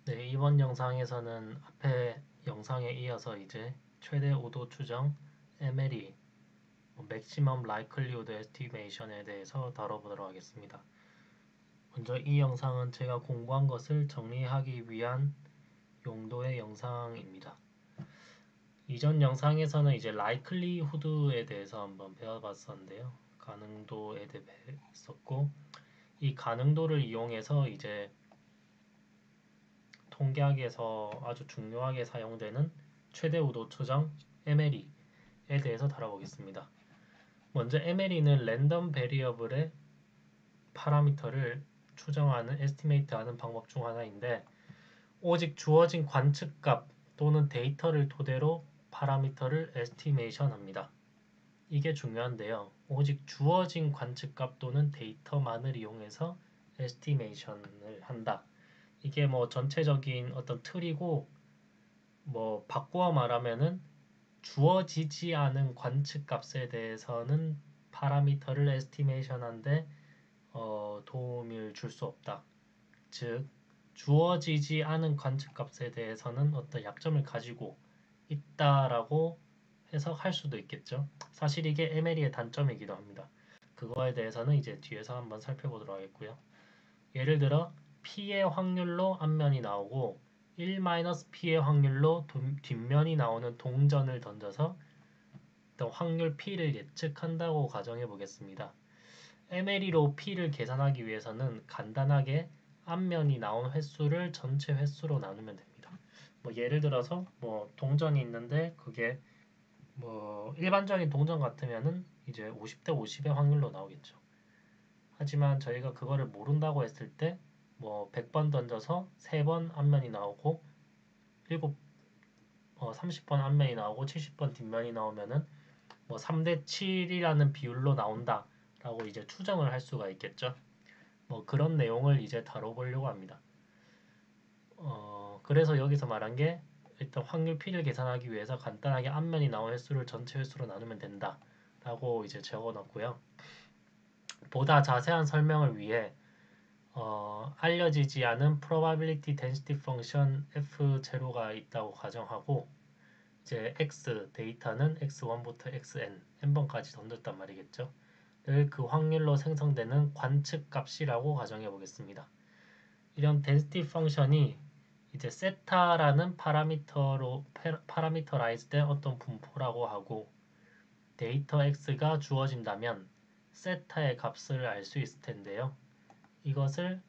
네, 이번 영상에서는 앞에 영상에 이어서 이제 최대 오도 추정, MLE, Maximum Likelihood Estimation에 대해서 다뤄보도록 하겠습니다. 먼저 이 영상은 제가 공부한 것을 정리하기 위한 용도의 영상입니다. 이전 영상에서는 이제 likelihood에 대해서 한번 배워봤었는데요. 가능도에 대해 배웠었고, 이 가능도를 이용해서 이제 통계학에서 아주 중요하게 사용되는 최대 우도 추정 MLE에 대해서 다뤄보겠습니다. 먼저 MLE는 랜덤 베리어블의 파라미터를 추정하는 에스티메이트하는 방법 중 하나인데 오직 주어진 관측값 또는 데이터를 토대로 파라미터를 에스티메이션합니다. 이게 중요한데요. 오직 주어진 관측값 또는 데이터만을 이용해서 에스티메이션을 한다. 이게 뭐 전체적인 어떤 틀이고 뭐 바꾸어 말하면은 주어지지 않은 관측값에 대해서는 파라미터를 에스티메이션한데 도움을 줄 수 없다. 즉 주어지지 않은 관측값에 대해서는 어떤 약점을 가지고 있다라고 해석할 수도 있겠죠. 사실 이게 MLE의 단점이기도 합니다. 그거에 대해서는 이제 뒤에서 한번 살펴보도록 하겠고요. 예를 들어 P의 확률로 앞면이 나오고 1-P의 확률로 뒷면이 나오는 동전을 던져서 확률 P를 예측한다고 가정해 보겠습니다. MLE로 P를 계산하기 위해서는 간단하게 앞면이 나온 횟수를 전체 횟수로 나누면 됩니다. 뭐 예를 들어서 뭐 동전이 있는데 그게 뭐 일반적인 동전 같으면은 이제 50대 50의 확률로 나오겠죠. 하지만 저희가 그거를 모른다고 했을 때 뭐 100번 던져서 3번 앞면이 나오고 30번 앞면이 나오고 70번 뒷면이 나오면은 뭐 3대 7이라는 비율로 나온다 라고 이제 추정을 할 수가 있겠죠. 뭐 그런 내용을 이제 다뤄보려고 합니다. 그래서 여기서 말한 게 일단 확률 P를 계산하기 위해서 간단하게 앞면이 나온 횟수를 전체 횟수로 나누면 된다 라고 이제 적어놨고요. 보다 자세한 설명을 위해 알려지지 않은 probability density function f0가 있다고 가정하고 이제 x 데이터는 x1부터 xn n번까지 던졌단 말이겠죠. 를 그 확률로 생성되는 관측 값이라고 가정해 보겠습니다. 이런 density 펑션이 이제 세타라는 파라미터라이즈된 어떤 분포라고 하고 데이터 x가 주어진다면 세타의 값을 알 수 있을 텐데요. 이것을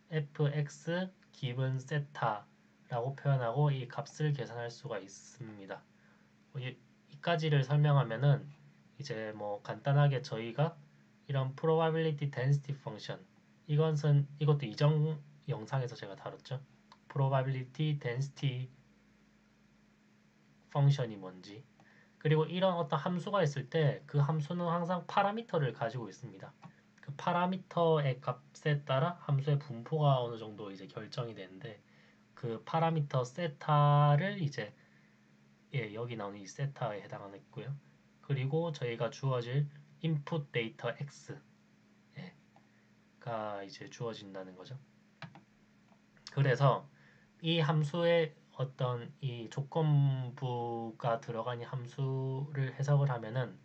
fx given 세타라고 표현하고 이 값을 계산할 수가 있습니다. 이까지를 설명하면은 이제 뭐 간단하게 저희가 이런 probability density function 이것도 이전 영상에서 제가 다뤘죠. probability density function이 뭔지 그리고 이런 어떤 함수가 있을 때 그 함수는 항상 파라미터를 가지고 있습니다. 그 파라미터의 값에 따라 함수의 분포가 어느 정도 이제 결정이 되는데 그 파라미터 세타를 이제 여기 나오는 이 세타에 해당하겠고요. 그리고 저희가 주어질 input 데이터 x가 이제 주어진다는 거죠. 그래서 이 함수의 어떤 이 조건부가 들어간 이 함수를 해석을 하면은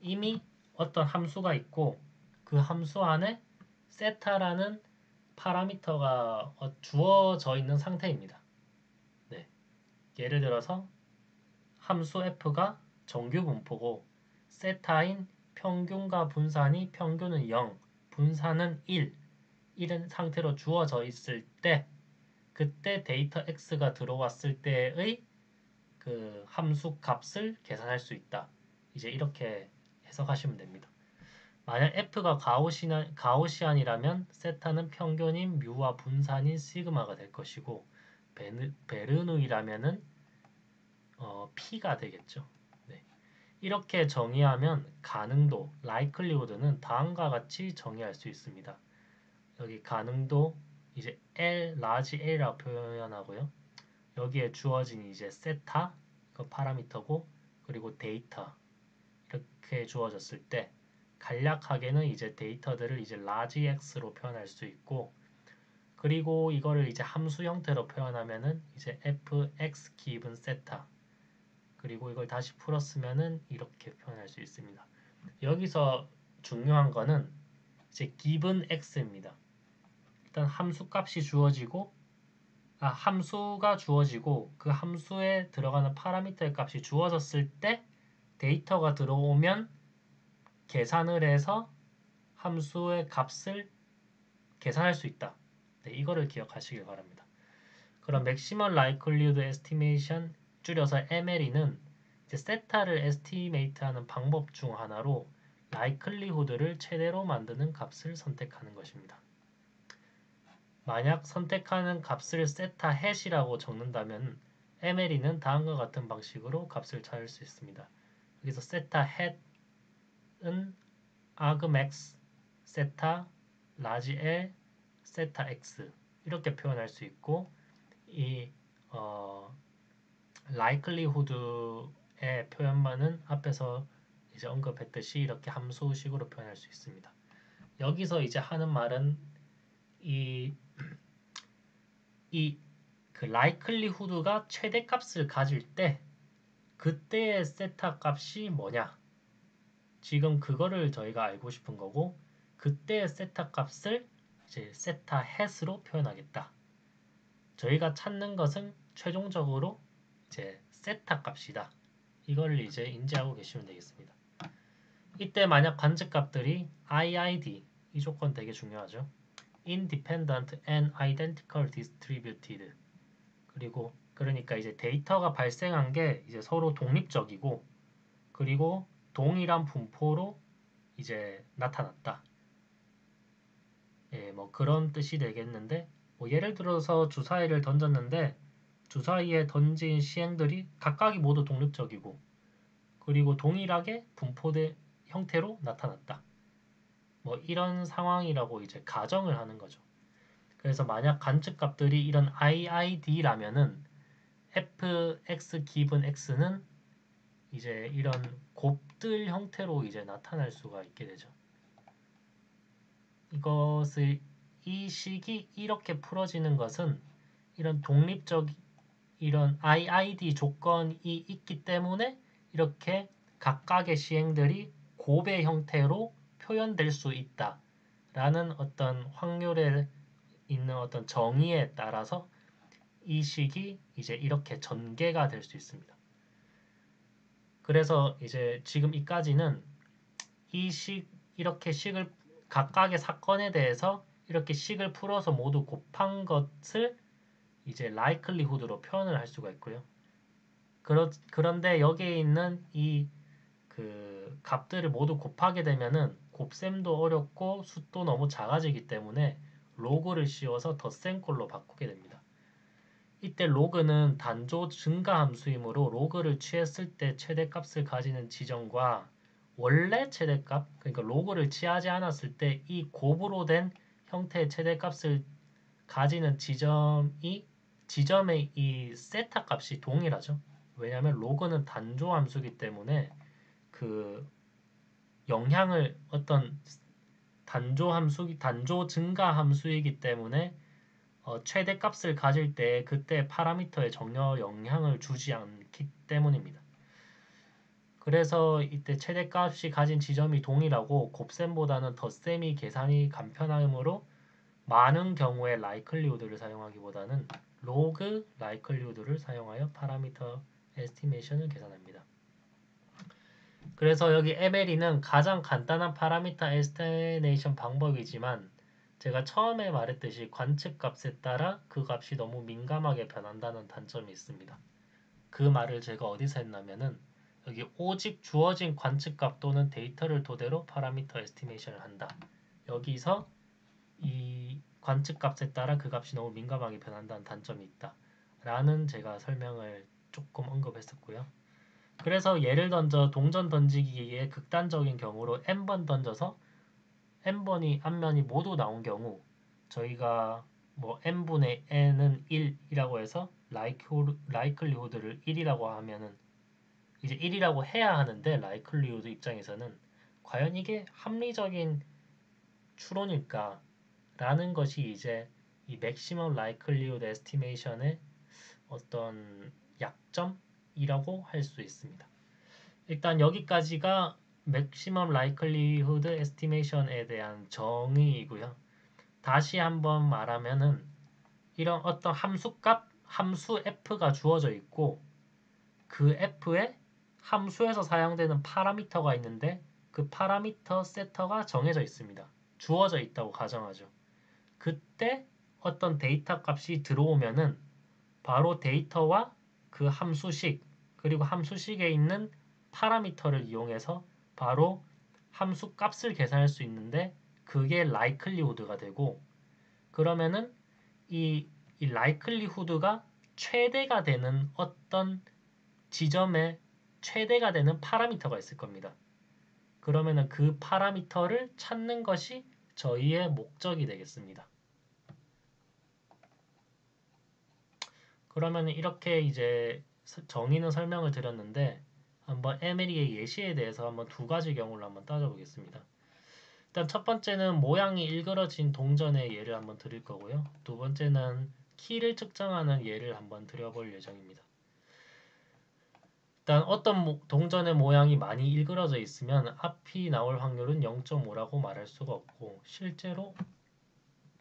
이미 어떤 함수가 있고 그 함수 안에 세타라는 파라미터가 주어져 있는 상태입니다. 네. 예를 들어서 함수 f가 정규 분포고 세타인 평균과 분산이 평균은 0, 분산은 1 이런 상태로 주어져 있을 때 그때 데이터 x가 들어왔을 때의 그 함수 값을 계산할 수 있다. 이제 이렇게 해석하시면 됩니다. 만약 f가 가우시안이라면 세타는 평균인 뮤와 분산인 시그마가 될 것이고 베르누이라면은 p가 되겠죠. 네. 이렇게 정의하면 가능도, likelihood는 다음과 같이 정의할 수 있습니다. 여기 가능도 이제 L, large L이라고 표현하고요. 여기에 주어진 이제 세타, 그 파라미터고 그리고 데이터 이렇게 주어졌을 때 간략하게는 이제 데이터들을 이제 large X로 표현할 수 있고 그리고 이거를 이제 함수 형태로 표현하면은 이제 fx 기분 세타 그리고 이걸 다시 풀었으면은 이렇게 표현할 수 있습니다. 여기서 중요한 거는 이제 given x입니다. 일단 함수 값이 주어지고 함수가 주어지고 그 함수에 들어가는 파라미터의 값이 주어졌을 때 데이터가 들어오면 계산을 해서 함수의 값을 계산할 수 있다. 네, 이거를 기억하시길 바랍니다. 그럼 Maximum Likelihood Estimation 줄여서 MLE는 이제 세타를 에스티메이트하는 방법 중 하나로 likelihood를 최대로 만드는 값을 선택하는 것입니다. 만약 선택하는 값을 세타 햇이라고 적는다면 MLE는 다음과 같은 방식으로 값을 찾을 수 있습니다. 여기서 세타 햇은 argmax, 세타, 라지 L, 세타 x 이렇게 표현할 수 있고 이 likelihood의 표현만은 앞에서 이제 언급했듯이 이렇게 함수식으로 표현할 수 있습니다. 여기서 이제 하는 말은 그 likelihood가 최대값을 가질 때 그때의 세타 값이 뭐냐? 지금 그거를 저희가 알고 싶은 거고 그때의 세타 값을 이제 세타 햇으로 표현하겠다. 저희가 찾는 것은 최종적으로 이제 세타 값이다. 이걸 이제 인지하고 계시면 되겠습니다. 이때 만약 관측값들이 IID 이 조건 되게 중요하죠. Independent and Identical Distributed 그리고 그러니까 이제 데이터가 발생한 게 이제 서로 독립적이고 그리고 동일한 분포로 이제 나타났다. 예, 뭐 그런 뜻이 되겠는데 뭐 예를 들어서 주사위를 던졌는데 주사위에 던진 시행들이 각각이 모두 독립적이고 그리고 동일하게 분포된 형태로 나타났다. 뭐 이런 상황이라고 이제 가정을 하는 거죠. 그래서 만약 관측값들이 이런 IID라면은 fx 기분 x는 이제 이런 곱들 형태로 이제 나타날 수가 있게 되죠. 이 식이 이렇게 풀어지는 것은 이런 독립적 이런 IID 조건이 있기 때문에 이렇게 각각의 시행들이 곱의 형태로 표현될 수 있다. 라는 어떤 확률에 있는 어떤 정의에 따라서 이 식이 이제 이렇게 전개가 될 수 있습니다. 그래서 이제 지금 이까지는 이렇게 식을 각각의 사건에 대해서 이렇게 식을 풀어서 모두 곱한 것을 이제 likelihood로 표현을 할 수가 있고요. 그런데 여기에 있는 이 그 값들을 모두 곱하게 되면은 곱셈도 어렵고 숫도 너무 작아지기 때문에 로그를 씌워서 덧셈 꼴로 바꾸게 됩니다. 이때 로그는 단조 증가 함수이므로 로그를 취했을 때 최대값을 가지는 지점과 원래 최대값, 그러니까 로그를 취하지 않았을 때 이 곱으로 된 형태의 최대값을 가지는 지점의 이 세타 값이 동일하죠. 왜냐하면 로그는 단조 함수이기 때문에 그 영향을 어떤 단조 증가 함수이기 때문에 최대값을 가질 때 그때 파라미터에 전혀 영향을 주지 않기 때문입니다. 그래서 이때 최대값이 가진 지점이 동일하고 곱셈보다는 덧셈이 계산이 간편하므로 많은 경우에 likelihood를 사용하기보다는 log likelihood를 사용하여 파라미터 에스티메이션을 계산합니다. 그래서 여기 MLE는 가장 간단한 파라미터 에스티메이션 방법이지만 제가 처음에 말했듯이 관측값에 따라 그 값이 너무 민감하게 변한다는 단점이 있습니다. 그 말을 제가 어디서 했냐면은 여기 오직 주어진 관측값 또는 데이터를 토대로 파라미터 에스티메이션을 한다. 여기서 이 관측값에 따라 그 값이 너무 민감하게 변한다는 단점이 있다. 라는 제가 설명을 조금 언급했었고요. 그래서 예를 던져 동전 던지기의 극단적인 경우로 n번 던져서 n번이 앞면이 모두 나온 경우 저희가 뭐 n분의 n은 1이라고 해서 likelihood를 1이라고 하면은 이제 1이라고 해야 하는데 likelihood 입장에서는 과연 이게 합리적인 추론일까? 라는 것이 이제 이 maximum likelihood estimation의 어떤 약점이라고 할 수 있습니다. 일단 여기까지가 maximum likelihood estimation에 대한 정의이고요. 다시 한번 말하면은 이런 어떤 함수 f가 주어져 있고 그 f에 함수에서 사용되는 파라미터가 있는데 그 파라미터 세터가 정해져 있습니다. 주어져 있다고 가정하죠. 그때 어떤 데이터 값이 들어오면은 바로 데이터와 그 함수식 그리고 함수식에 있는 파라미터를 이용해서 바로 함수 값을 계산할 수 있는데 그게 likelihood가 되고 그러면은 이 likelihood가 최대가 되는 어떤 지점에 최대가 되는 파라미터가 있을 겁니다. 그러면은 그 파라미터를 찾는 것이 저희의 목적이 되겠습니다. 그러면 이렇게 이제 정의는 설명을 드렸는데 한번 에메리의 예시에 대해서 한번 두 가지 경우를 한번 따져보겠습니다. 일단 첫 번째는 모양이 일그러진 동전의 예를 한번 드릴 거고요. 두 번째는 키를 측정하는 예를 한번 드려볼 예정입니다. 일단 어떤 동전의 모양이 많이 일그러져 있으면 앞이 나올 확률은 0.5라고 말할 수가 없고 실제로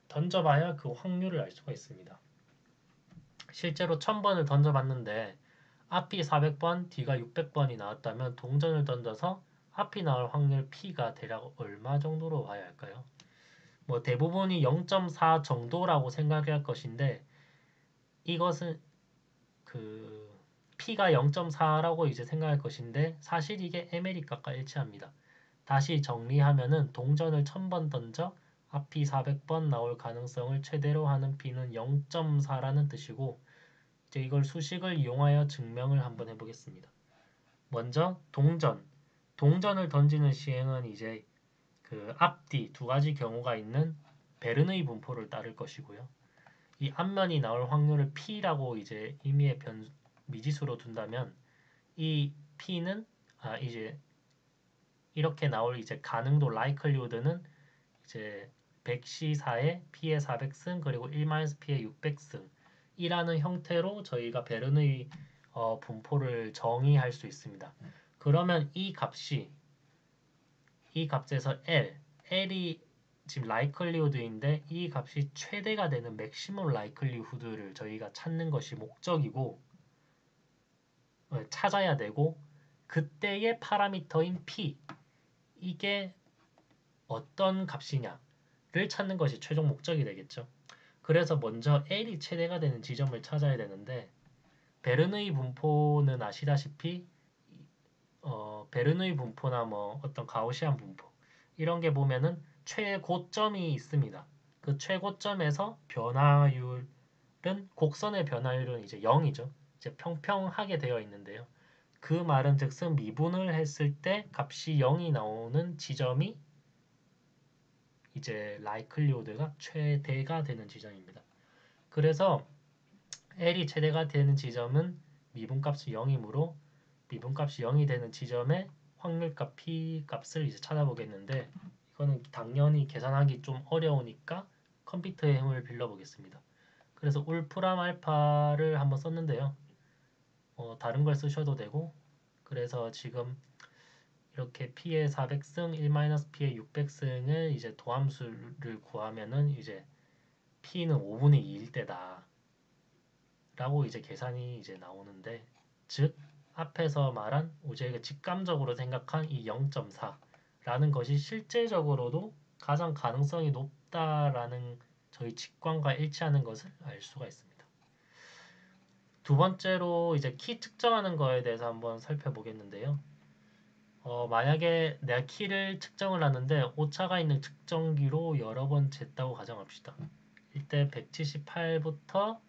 던져봐야 그 확률을 알 수가 있습니다. 실제로 1000번을 던져봤는데 앞이 400번, 뒤가 600번이 나왔다면 동전을 던져서 앞이 나올 확률 P가 대략 얼마 정도로 봐야 할까요? 뭐 대부분이 0.4 정도라고 생각할 것인데 이것은 그 P가 0.4라고 이제 생각할 것인데 사실 이게 에메리값과 일치합니다. 다시 정리하면은 동전을 1000번 던져 앞이 400번 나올 가능성을 최대로 하는 P는 0.4라는 뜻이고 이제 이걸 수식을 이용하여 증명을 한번 해보겠습니다. 먼저 동전을 던지는 시행은 이제 그 앞뒤 두 가지 경우가 있는 베르누이 분포를 따를 것이고요. 이 앞면이 나올 확률을 P라고 이제 임의의 미지수로 둔다면 이 P는 이제 이렇게 나올 이제 가능도 likelihood는 이제 100C4에 P의 400승 그리고 1-P의 600승 이라는 형태로 저희가 베르누이 분포를 정의할 수 있습니다. 그러면 이 값에서 L이 지금 likelihood인데 이 값이 최대가 되는 maximum likelihood를 저희가 찾는 것이 목적이고 찾아야 되고 그때의 파라미터인 P 이게 어떤 값이냐를 찾는 것이 최종 목적이 되겠죠. 그래서 먼저 L이 최대가 되는 지점을 찾아야 되는데 베르누이 분포는 아시다시피 베르누이 분포나 뭐 어떤 가우시안 분포 이런 게 보면은 최고점이 있습니다. 그 최고점에서 변화율은 곡선의 변화율은 이제 0이죠. 이제 평평하게 되어 있는데요. 그 말은 즉슨 미분을 했을 때 값이 0이 나오는 지점이 이제 likelihood가 최대가 되는 지점입니다. 그래서 L이 최대가 되는 지점은 미분값이 0이므로 미분값이 0이 되는 지점의 확률값 P 값을 이제 찾아보겠는데 이거는 당연히 계산하기 좀 어려우니까 컴퓨터의 힘을 빌려보겠습니다. 그래서 울프람 알파를 한번 썼는데요. 다른 걸 쓰셔도 되고 그래서 지금 이렇게 P의 400승, 1-P의 600승을 이제 도함수를 구하면은 이제 P는 5분의 2일 때다. 라고 이제 계산이 이제 나오는데 즉 앞에서 말한 우리가 직감적으로 생각한 이 0.4라는 것이 실제적으로도 가장 가능성이 높다라는 저희 직관과 일치하는 것을 알 수가 있습니다. 두 번째로 이제 키 측정하는 거에 대해서 한번 살펴보겠는데요. 만약에 내가 키를 측정을 하는데 오차가 있는 측정기로 여러 번 쟀다고 가정합시다. 이때 178부터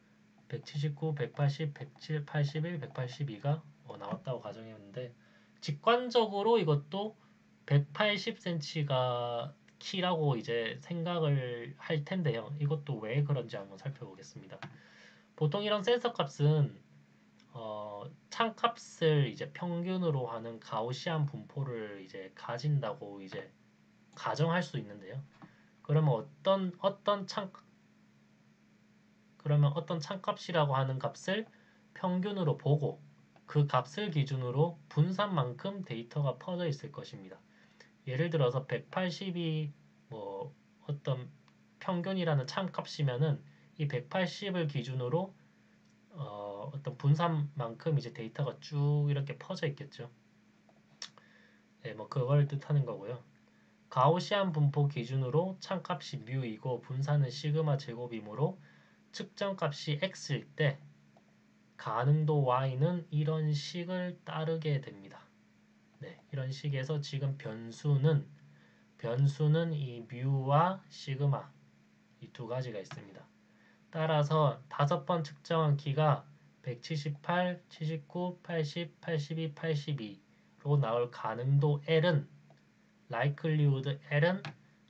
179, 180, 181, 182가 나왔다고 가정했는데 직관적으로 이것도 180cm가 키라고 이제 생각을 할 텐데요. 이것도 왜 그런지 한번 살펴보겠습니다. 보통 이런 센서 값은 창값을 이제 평균으로 하는 가우시안 분포를 이제 가진다고 이제 가정할 수 있는데요. 그러면 어떤 그러면 어떤 참값이라고 하는 값을 평균으로 보고 그 값을 기준으로 분산만큼 데이터가 퍼져 있을 것입니다. 예를 들어서 180이 뭐 어떤 평균이라는 참값이면은 이 180을 기준으로 어떤 분산만큼 이제 데이터가 쭉 이렇게 퍼져 있겠죠. 네, 뭐 그걸 뜻하는 거고요. 가우시안 분포 기준으로 참값이 뮤이고 분산은 시그마 제곱이므로 측정값이 x일 때 가능도 y는 이런 식을 따르게 됩니다. 네, 이런 식에서 지금 변수는 이 뮤와 시그마 이 두 가지가 있습니다. 따라서 5번 측정한 키가 178, 79, 80, 82, 82로 나올 가능도 L은 likelihood L은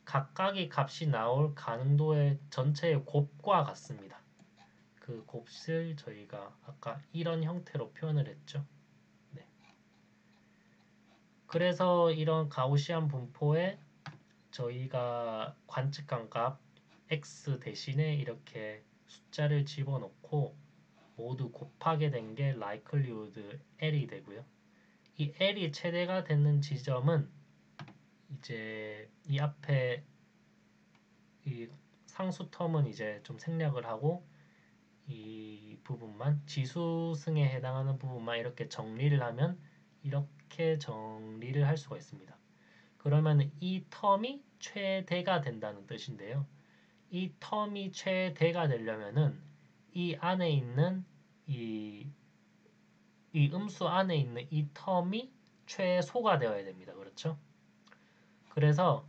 각각의 값이 나올 가능도의 전체의 곱과 같습니다. 그 곱을 저희가 아까 이런 형태로 표현을 했죠. 네. 그래서 이런 가우시안 분포에 저희가 관측한 값 x 대신에 이렇게 숫자를 집어넣고 모두 곱하게 된 게 likelihood L이 되고요. 이 L이 최대가 되는 지점은 이제 이 앞에 이 상수 텀은 이제 좀 생략을 하고 이 부분만 지수승에 해당하는 부분만 이렇게 정리를 하면 이렇게 정리를 할 수가 있습니다. 그러면 이 텀이 최대가 된다는 뜻인데요. 이 텀이 최대가 되려면은 이 안에 있는 이 음수 안에 있는 이 텀이 최소가 되어야 됩니다. 그렇죠? 그래서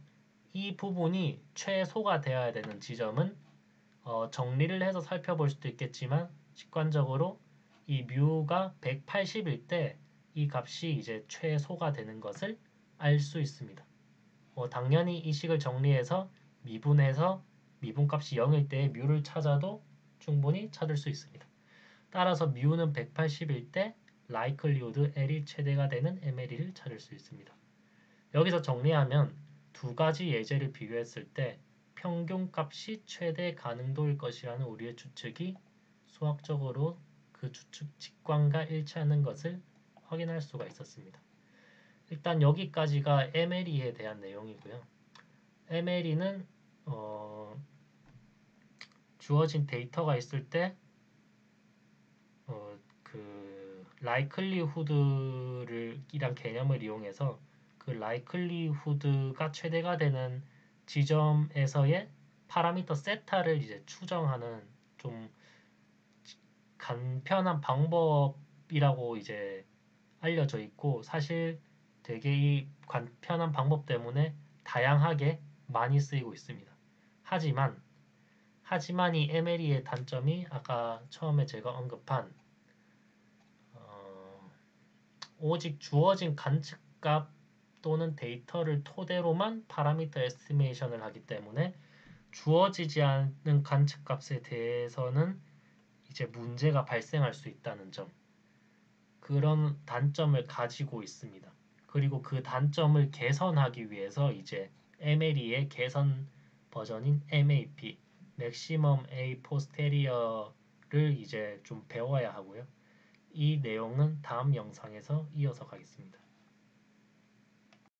이 부분이 최소가 되어야 되는 지점은 정리를 해서 살펴볼 수도 있겠지만 직관적으로 이 뮤가 180일 때 이 값이 이제 최소가 되는 것을 알 수 있습니다. 당연히 이 식을 정리해서 미분해서 미분값이 0일 때 뮤를 찾아도 충분히 찾을 수 있습니다. 따라서 뮤는 180일 때 likelihood L이 최대가 되는 MLE를 찾을 수 있습니다. 여기서 정리하면 두 가지 예제를 비교했을 때 평균값이 최대 가능도일 것이라는 우리의 추측이 수학적으로 그 추측 직관과 일치하는 것을 확인할 수가 있었습니다. 일단 여기까지가 MLE에 대한 내용이고요. MLE는 주어진 데이터가 있을 때 그 likelihood를 이란 개념을 이용해서 그 likelihood가 최대가 되는 지점에서의 파라미터 세타를 이제 추정하는 좀 간편한 방법이라고 이제 알려져 있고 사실 되게 이 간편한 방법 때문에 다양하게 많이 쓰이고 있습니다. 하지만 이 MLE의 단점이 아까 처음에 제가 언급한 오직 주어진 관측값 또는 데이터를 토대로만 파라미터 에스티메이션을 하기 때문에 주어지지 않는 관측값에 대해서는 이제 문제가 발생할 수 있다는 점, 그런 단점을 가지고 있습니다. 그리고 그 단점을 개선하기 위해서 이제 MLE의 개선 버전인 MAP, Maximum A Posterior를 이제 좀 배워야 하고요. 이 내용은 다음 영상에서 이어서 가겠습니다.